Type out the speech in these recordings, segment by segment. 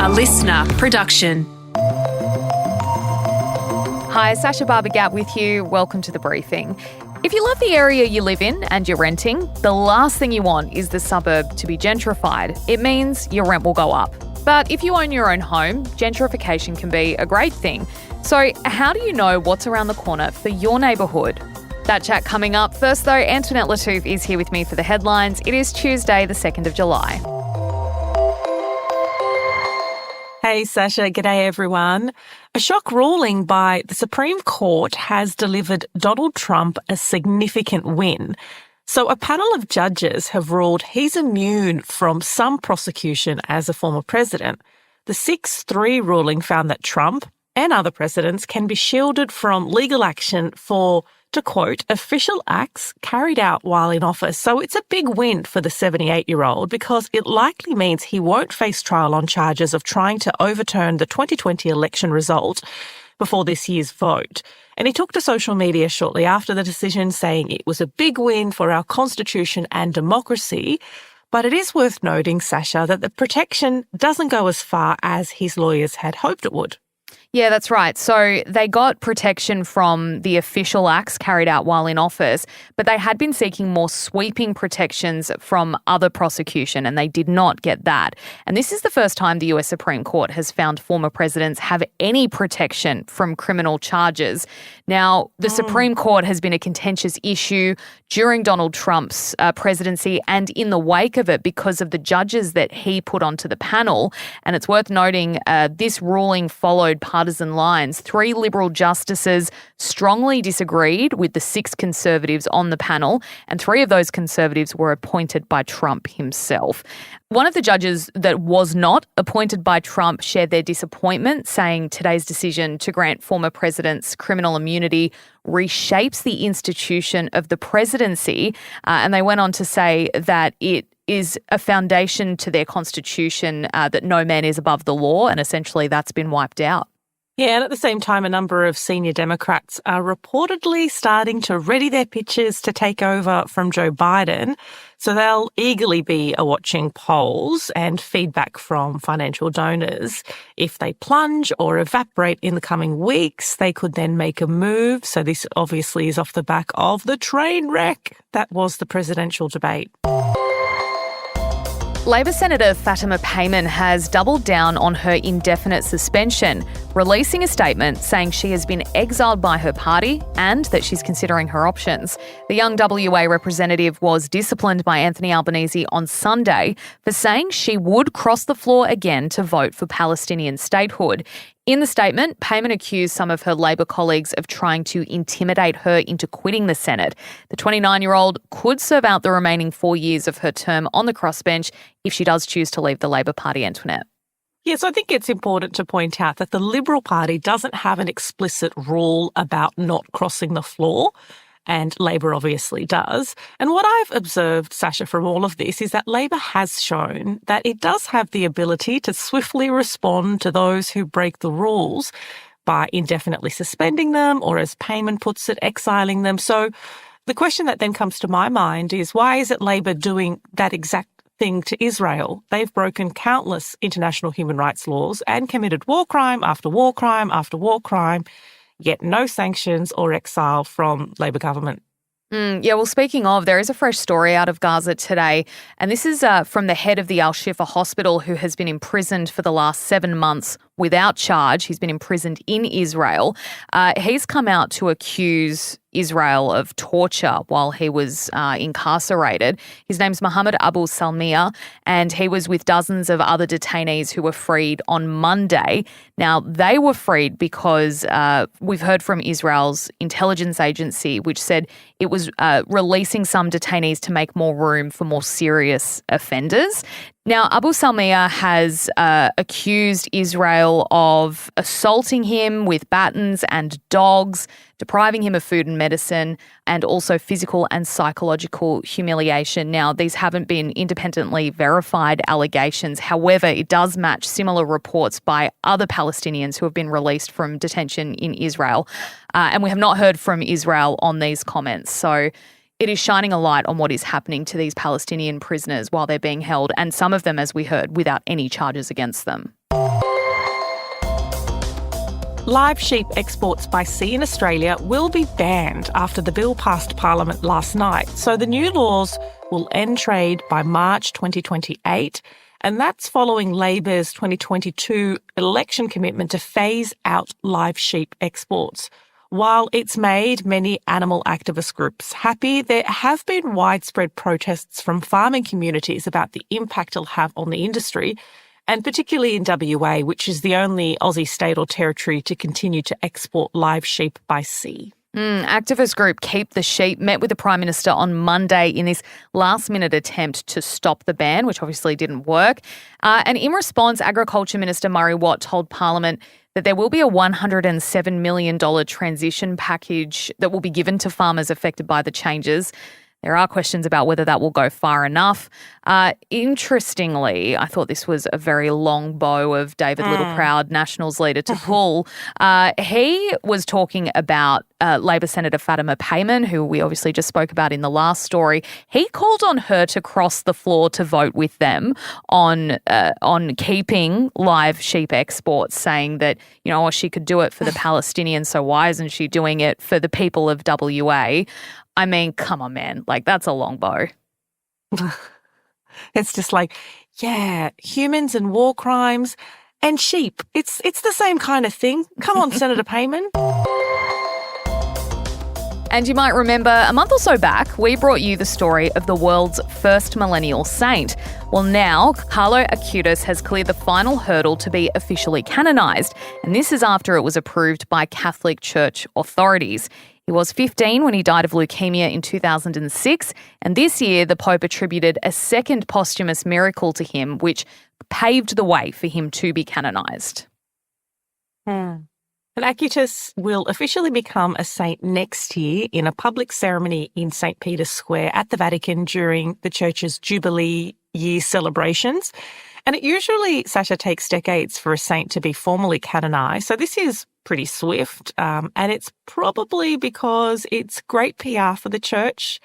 A listener production. Hi, Sasha Barbagat with you. Welcome to The Briefing. If you love the area you live in and you're renting, the last thing you want is the suburb to be gentrified. It means your rent will go up. But if you own your own home, gentrification can be a great thing. So how do you know what's around the corner for your neighbourhood? That chat coming up. First though, Antoinette Latouf is here with me for the headlines. It is Tuesday, the 2nd of July. Hey, Sasha. G'day, everyone. A shock ruling by the Supreme Court has delivered Donald Trump a significant win. So a panel of judges have ruled he's immune from some prosecution as a former president. The 6-3 ruling found that Trump and other presidents can be shielded from legal action for, to quote, official acts carried out while in office. So it's a big win for the 78-year-old because it likely means he won't face trial on charges of trying to overturn the 2020 election result before this year's vote. And he took to social media shortly after the decision, saying it was a big win for our constitution and democracy. But it is worth noting, Sasha, that the protection doesn't go as far as his lawyers had hoped it would. Yeah, that's right. So they got protection from the official acts carried out while in office, but they had been seeking more sweeping protections from other prosecution, and they did not get that. And this is the first time the US Supreme Court has found former presidents have any protection from criminal charges. Now, the Supreme Court has been a contentious issue during Donald Trump's presidency and in the wake of it because of the judges that he put onto the panel. And it's worth noting this ruling followed partisan lines. 3 Liberal justices strongly disagreed with the 6 Conservatives on the panel, and 3 of those Conservatives were appointed by Trump himself. One of the judges that was not appointed by Trump shared their disappointment, saying today's decision to grant former presidents criminal immunity reshapes the institution of the presidency. And they went on to say that it is a foundation to their constitution that no man is above the law, and essentially that's been wiped out. Yeah, and at the same time, a number of senior Democrats are reportedly starting to ready their pitches to take over from Joe Biden. So they'll eagerly be watching polls and feedback from financial donors. If they plunge or evaporate in the coming weeks, they could then make a move. So this obviously is off the back of the train wreck that was the presidential debate. Labor Senator Fatima Payman has doubled down on her indefinite suspension, releasing a statement saying she has been exiled by her party and that she's considering her options. The young WA representative was disciplined by Anthony Albanese on Sunday for saying she would cross the floor again to vote for Palestinian statehood. In the statement, Payman accused some of her Labor colleagues of trying to intimidate her into quitting the Senate. The 29-year-old could serve out the remaining 4 years of her term on the crossbench if she does choose to leave the Labor Party, Antoinette. Yes, I think it's important to point out that the Liberal Party doesn't have an explicit rule about not crossing the floor, and Labor obviously does. And what I've observed, Sasha, from all of this is that Labor has shown that it does have the ability to swiftly respond to those who break the rules by indefinitely suspending them, or as Payman puts it, exiling them. So the question that then comes to my mind is, why is it Labor doing that exact thing to Israel? They've broken countless international human rights laws and committed war crime after war crime after war crime, yet no sanctions or exile from Labor government. Yeah, well, speaking of, there is a fresh story out of Gaza today, and this is from the head of the Al-Shifa hospital, who has been imprisoned for the last 7 months without charge. He's been imprisoned in Israel. He's come out to accuse Israel of torture while he was incarcerated. His name's Mohammed Abu Salmiya, and he was with dozens of other detainees who were freed on Monday. Now, they were freed because we've heard from Israel's intelligence agency, which said it was releasing some detainees to make more room for more serious offenders. Now, Abu Salmiya has accused Israel of assaulting him with batons and dogs, depriving him of food and medicine, and also physical and psychological humiliation. Now, these haven't been independently verified allegations. However, it does match similar reports by other Palestinians who have been released from detention in Israel. And we have not heard from Israel on these comments. So it is shining a light on what is happening to these Palestinian prisoners while they're being held, and some of them, as we heard, without any charges against them. Live sheep exports by sea in Australia will be banned after the bill passed Parliament last night. So the new laws will end trade by March 2028. And that's following Labor's 2022 election commitment to phase out live sheep exports. While it's made many animal activist groups happy, there have been widespread protests from farming communities about the impact it'll have on the industry, and particularly in WA, which is the only Aussie state or territory to continue to export live sheep by sea. Activist group Keep the Sheep met with the Prime Minister on Monday in this last-minute attempt to stop the ban, which obviously didn't work. And in response, Agriculture Minister Murray Watt told Parliament that there will be a $107 million transition package that will be given to farmers affected by the changes. There are questions about whether that will go far enough. Interestingly, I thought this was a very long bow of David Littleproud, Nationals leader, to pull. He was talking about Labor Senator Fatima Payman, who we obviously just spoke about in the last story. He called on her to cross the floor to vote with them on keeping live sheep exports, saying that, she could do it for the Palestinians, so why isn't she doing it for the people of WA? I mean, come on, man. That's a long bow. It's just humans and war crimes and sheep. It's the same kind of thing. Come on, Senator Payman. And you might remember a month or so back, we brought you the story of the world's first millennial saint. Well, now, Carlo Acutis has cleared the final hurdle to be officially canonised. And this is after it was approved by Catholic Church authorities. He was 15 when he died of leukemia in 2006, and this year the Pope attributed a second posthumous miracle to him, which paved the way for him to be canonised. And Acutis will officially become a saint next year in a public ceremony in St. Peter's Square at the Vatican during the Church's Jubilee year celebrations. And it usually, Sasha, takes decades for a saint to be formally canonised. So this is pretty swift. And it's probably because it's great PR for the church,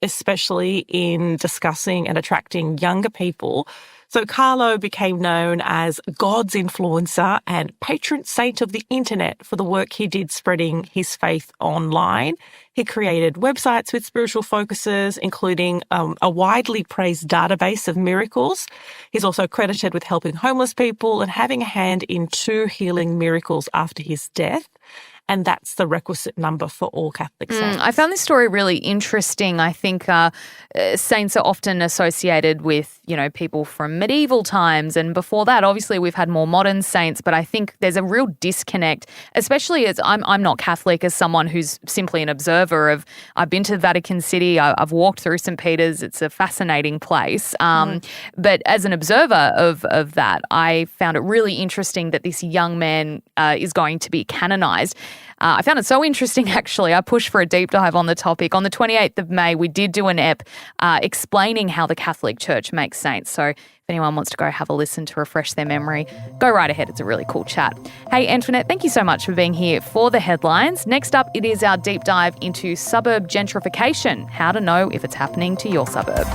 especially in discussing and attracting younger people. So Carlo became known as God's influencer and patron saint of the internet for the work he did spreading his faith online. He created websites with spiritual focuses, including a widely praised database of miracles. He's also credited with helping homeless people and having a hand in 2 healing miracles after his death. And that's the requisite number for all Catholic saints. I found this story really interesting. I think saints are often associated with, people from medieval times. And before that, obviously, we've had more modern saints. But I think there's a real disconnect, especially as I'm not Catholic, as someone who's simply an observer of, I've been to Vatican City, I've walked through St. Peter's. It's a fascinating place. But as an observer of that, I found it really interesting that this young man is going to be canonised. I found it so interesting, actually. I pushed for a deep dive on the topic. On the 28th of May, we did do an ep explaining how the Catholic Church makes saints. So if anyone wants to go have a listen to refresh their memory, go right ahead. It's a really cool chat. Hey, Antoinette, thank you so much for being here for the headlines. Next up, it is our deep dive into suburb gentrification, how to know if it's happening to your suburb.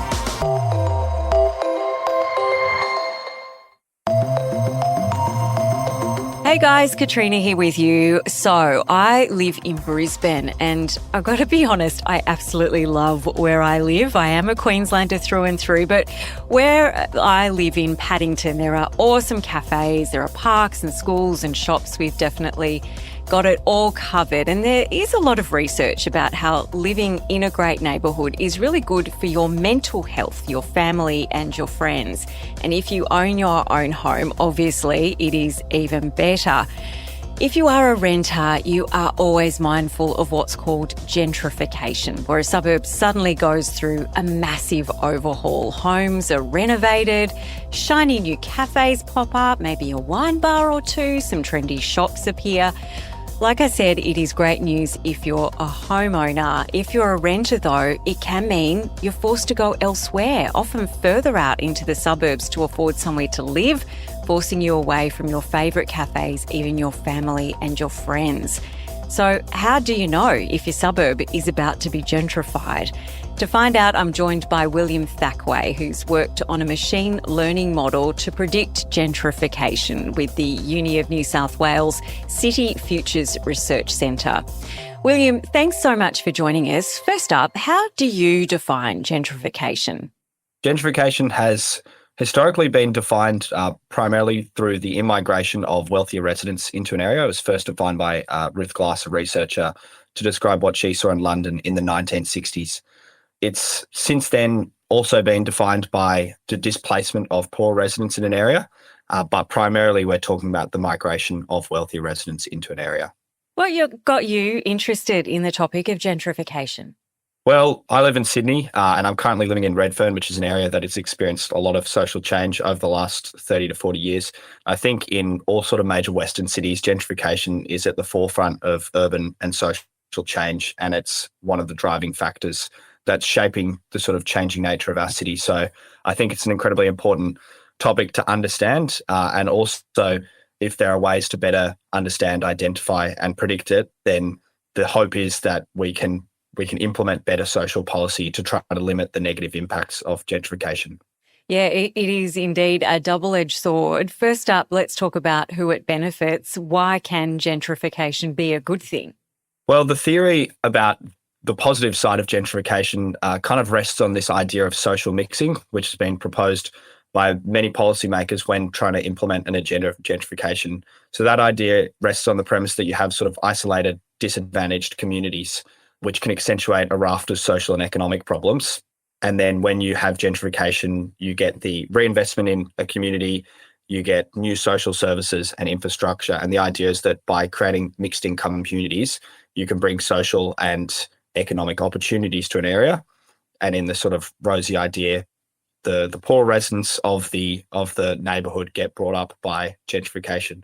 Hey guys, Katrina here with you. So I live in Brisbane and I've got to be honest, I absolutely love where I live. I am a Queenslander through and through, but where I live in Paddington, there are awesome cafes, there are parks and schools and shops. We've definitely got it all covered. And there is a lot of research about how living in a great neighbourhood is really good for your mental health, your family and your friends. And if you own your own home, obviously it is even better. If you are a renter, you are always mindful of what's called gentrification, where a suburb suddenly goes through a massive overhaul. Homes are renovated, shiny new cafes pop up, maybe a wine bar or two, some trendy shops appear. Like I said, it is great news if you're a homeowner. If you're a renter, though, it can mean you're forced to go elsewhere, often further out into the suburbs to afford somewhere to live, forcing you away from your favourite cafes, even your family and your friends. So how do you know if your suburb is about to be gentrified? To find out, I'm joined by William Thackway, who's worked on a machine learning model to predict gentrification with the Uni of New South Wales City Futures Research Centre. William, thanks so much for joining us. First up, how do you define gentrification? Gentrification has historically been defined primarily through the immigration of wealthier residents into an area. It was first defined by Ruth Glass, a researcher, to describe what she saw in London in the 1960s. It's since then also been defined by the displacement of poor residents in an area, but primarily we're talking about the migration of wealthier residents into an area. What got you interested in the topic of gentrification? Well, I live in Sydney and I'm currently living in Redfern, which is an area that has experienced a lot of social change over the last 30 to 40 years. I think in all sort of major Western cities, gentrification is at the forefront of urban and social change, and it's one of the driving factors that's shaping the sort of changing nature of our city. So I think it's an incredibly important topic to understand, and also if there are ways to better understand, identify and predict it, then the hope is that we can implement better social policy to try to limit the negative impacts of gentrification. Yeah, it is indeed a double-edged sword. First up, let's talk about who it benefits. Why can gentrification be a good thing? Well, the theory about the positive side of gentrification kind of rests on this idea of social mixing, which has been proposed by many policymakers when trying to implement an agenda of gentrification. So that idea rests on the premise that you have sort of isolated, disadvantaged communities, which can accentuate a raft of social and economic problems. And then when you have gentrification, you get the reinvestment in a community, you get new social services and infrastructure. And the idea is that by creating mixed income communities, you can bring social and economic opportunities to an area. And in the sort of rosy idea, the poor residents of the neighbourhood get brought up by gentrification.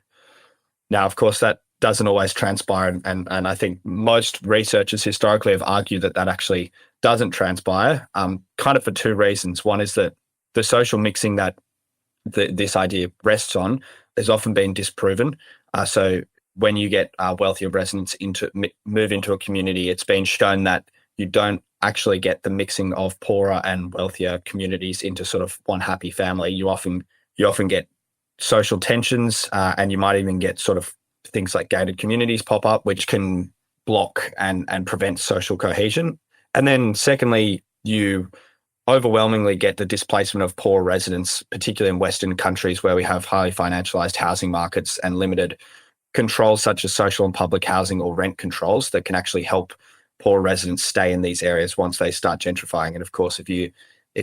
Now, of course, that doesn't always transpire, and I think most researchers historically have argued that actually doesn't transpire, kind of for two reasons. One is that the social mixing that this idea rests on has often been disproven. So when you get wealthier residents move into a community, it's been shown that you don't actually get the mixing of poorer and wealthier communities into sort of one happy family. You often get social tensions, and you might even get sort of things like gated communities pop up, which can block and prevent social cohesion. And then secondly, you overwhelmingly get the displacement of poor residents, particularly in Western countries where we have highly financialized housing markets and limited controls such as social and public housing or rent controls that can actually help poor residents stay in these areas once they start gentrifying. And of course, if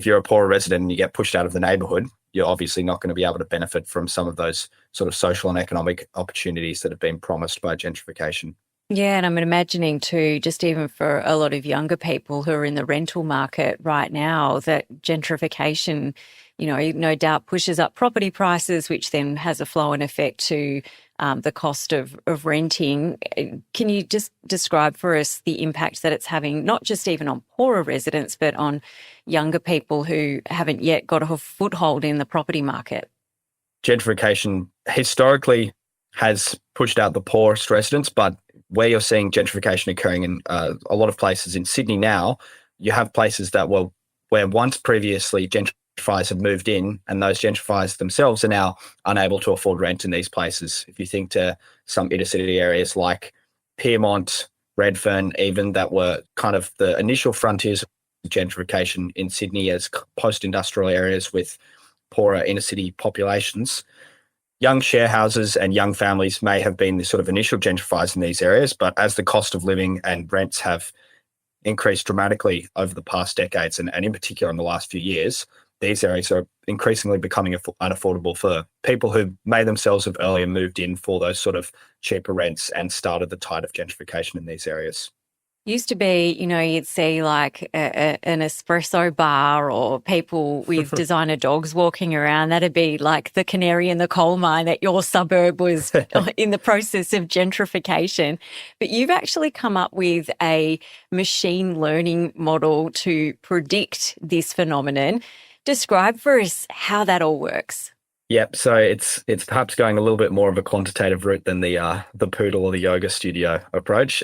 you're a poor resident and you get pushed out of the neighborhood, you're obviously not going to be able to benefit from some of those sort of social and economic opportunities that have been promised by gentrification. Yeah, and I'm imagining too, just even for a lot of younger people who are in the rental market right now, that gentrification, no doubt pushes up property prices, which then has a flow-on effect to the cost of renting. Can you just describe for us the impact that it's having, not just even on poorer residents, but on younger people who haven't yet got a foothold in the property market? Gentrification historically has pushed out the poorest residents, but where you're seeing gentrification occurring in a lot of places in Sydney now, you have places that were where once previously gentrifiers had moved in, and those gentrifiers themselves are now unable to afford rent in these places. If you think to some inner city areas like Pyrmont, Redfern, even, that were kind of the initial frontiers of gentrification in Sydney as post-industrial areas with poorer inner city populations. Young share houses and young families may have been the sort of initial gentrifiers in these areas, but as the cost of living and rents have increased dramatically over the past decades, and in particular in the last few years, these areas are increasingly becoming unaffordable for people who may themselves have earlier moved in for those sort of cheaper rents and started the tide of gentrification in these areas. Used to be, you'd see like an espresso bar or people with designer dogs walking around. That'd be like the canary in the coal mine that your suburb was in the process of gentrification. But you've actually come up with a machine learning model to predict this phenomenon. Describe for us how that all works. Yep. So it's perhaps going a little bit more of a quantitative route than the poodle or the yoga studio approach.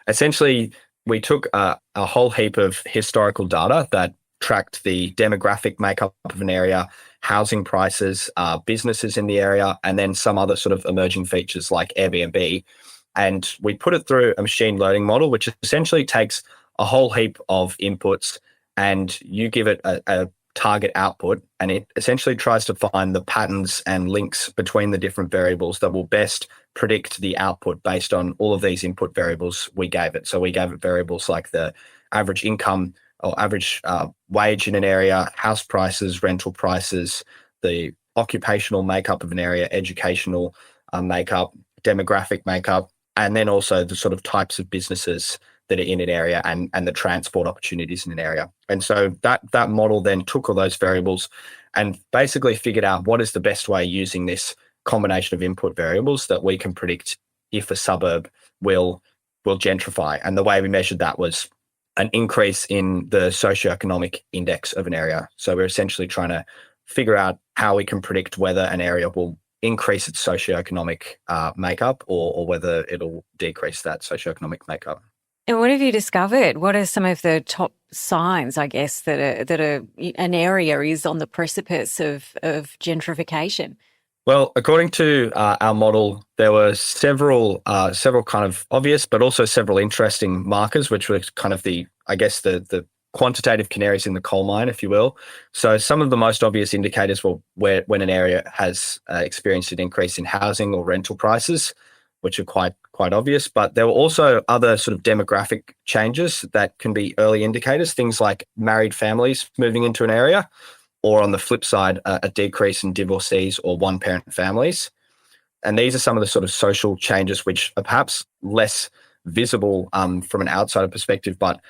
Essentially, we took a whole heap of historical data that tracked the demographic makeup of an area, housing prices, businesses in the area, and then some other sort of emerging features like Airbnb. And we put it through a machine learning model, which essentially takes a whole heap of inputs and you give it a target output, and it essentially tries to find the patterns and links between the different variables that will best predict the output based on all of these input variables we gave it. So we gave it variables like the average income or average wage in an area, house prices, rental prices, the occupational makeup of an area, educational makeup, demographic makeup, and then also the sort of types of businesses that are in an area and the transport opportunities in an area. And so that model then took all those variables and basically figured out what is the best way using this combination of input variables that we can predict if a suburb will gentrify. And the way we measured that was an increase in the socioeconomic index of an area. So we're essentially trying to figure out how we can predict whether an area will increase its socioeconomic makeup or whether it'll decrease that socioeconomic makeup. And what have you discovered? What are some of the top signs, I guess, that an area is on the precipice of gentrification? Well, according to our model, there were several kind of obvious, but also several interesting markers, which were kind of the quantitative canaries in the coal mine, if you will. So some of the most obvious indicators were when an area has experienced an increase in housing or rental prices, which are quite obvious. But there were also other sort of demographic changes that can be early indicators, things like married families moving into an area, or on the flip side, a decrease in divorcees or one-parent families. And these are some of the sort of social changes which are perhaps less visible from an outsider perspective, but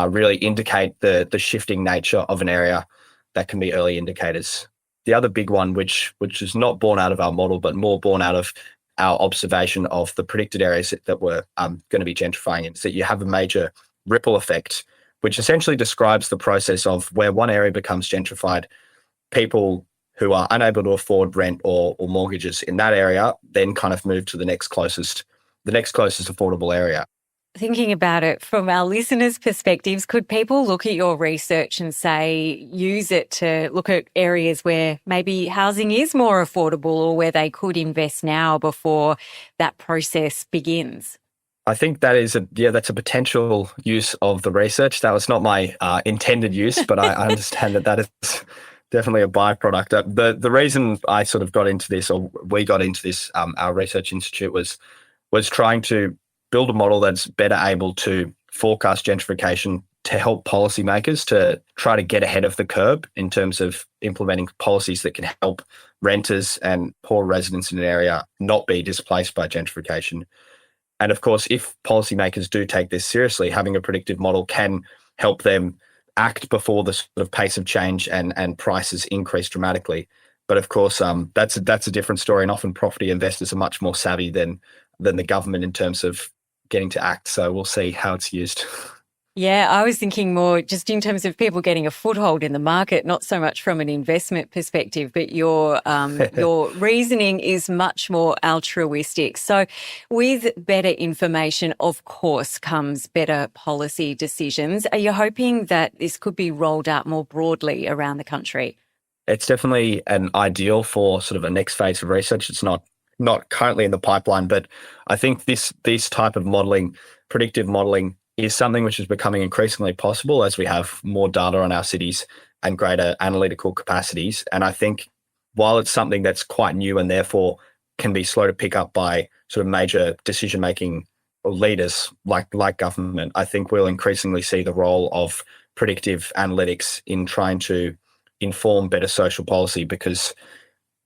really indicate the shifting nature of an area that can be early indicators. The other big one, which is not born out of our model, but more born out of our observation of the predicted areas that were going to be gentrifying, is that you have a major ripple effect, which essentially describes the process of where one area becomes gentrified, people who are unable to afford rent or mortgages in that area then kind of move to the next closest affordable area. Thinking about it from our listeners' perspectives, could people look at your research and say, use it to look at areas where maybe housing is more affordable or where they could invest now before that process begins? I think that's a potential use of the research. That was not my intended use, but I understand that is definitely a byproduct. The reason I sort of got into this, or we got into this, our research institute was trying to build a model that's better able to forecast gentrification to help policymakers to try to get ahead of the curve in terms of implementing policies that can help renters and poor residents in an area not be displaced by gentrification. And of course, if policymakers do take this seriously, having a predictive model can help them act before the sort of pace of change and prices increase dramatically. But of course, that's a different story. And often property investors are much more savvy than the government in terms of getting to act. So we'll see how it's used. Yeah, I was thinking more just in terms of people getting a foothold in the market, not so much from an investment perspective, but your reasoning is much more altruistic. So with better information, of course, comes better policy decisions. Are you hoping that this could be rolled out more broadly around the country? It's definitely an ideal for sort of a next phase of research. It's not currently in the pipeline, but I think this type of modelling, predictive modelling, is something which is becoming increasingly possible as we have more data on our cities and greater analytical capacities. And I think while it's something that's quite new and therefore can be slow to pick up by sort of major decision-making leaders like government, I think we'll increasingly see the role of predictive analytics in trying to inform better social policy, because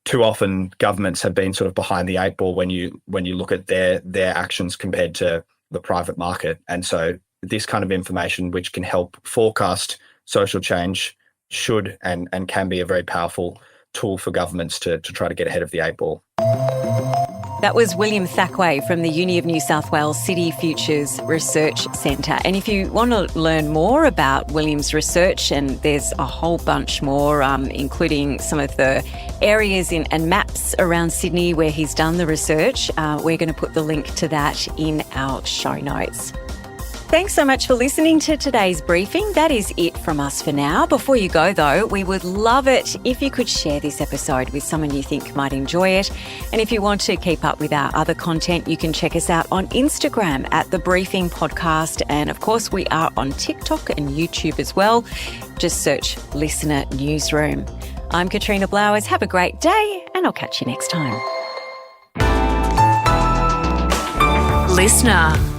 too often governments have been sort of behind the eight ball when you look at their actions compared to the private market. And so this kind of information which can help forecast social change should and can be a very powerful tool for governments to try to get ahead of the eight ball. That was William Thackway from the Uni of New South Wales City Futures Research Centre. And if you want to learn more about William's research, and there's a whole bunch more, including some of the areas and maps around Sydney where he's done the research, we're going to put the link to that in our show notes. Thanks so much for listening to today's briefing. That is it from us for now. Before you go, though, we would love it if you could share this episode with someone you think might enjoy it. And if you want to keep up with our other content, you can check us out on Instagram at The Briefing Podcast. And of course, we are on TikTok and YouTube as well. Just search Listener Newsroom. I'm Katrina Blowers. Have a great day, and I'll catch you next time. Listener.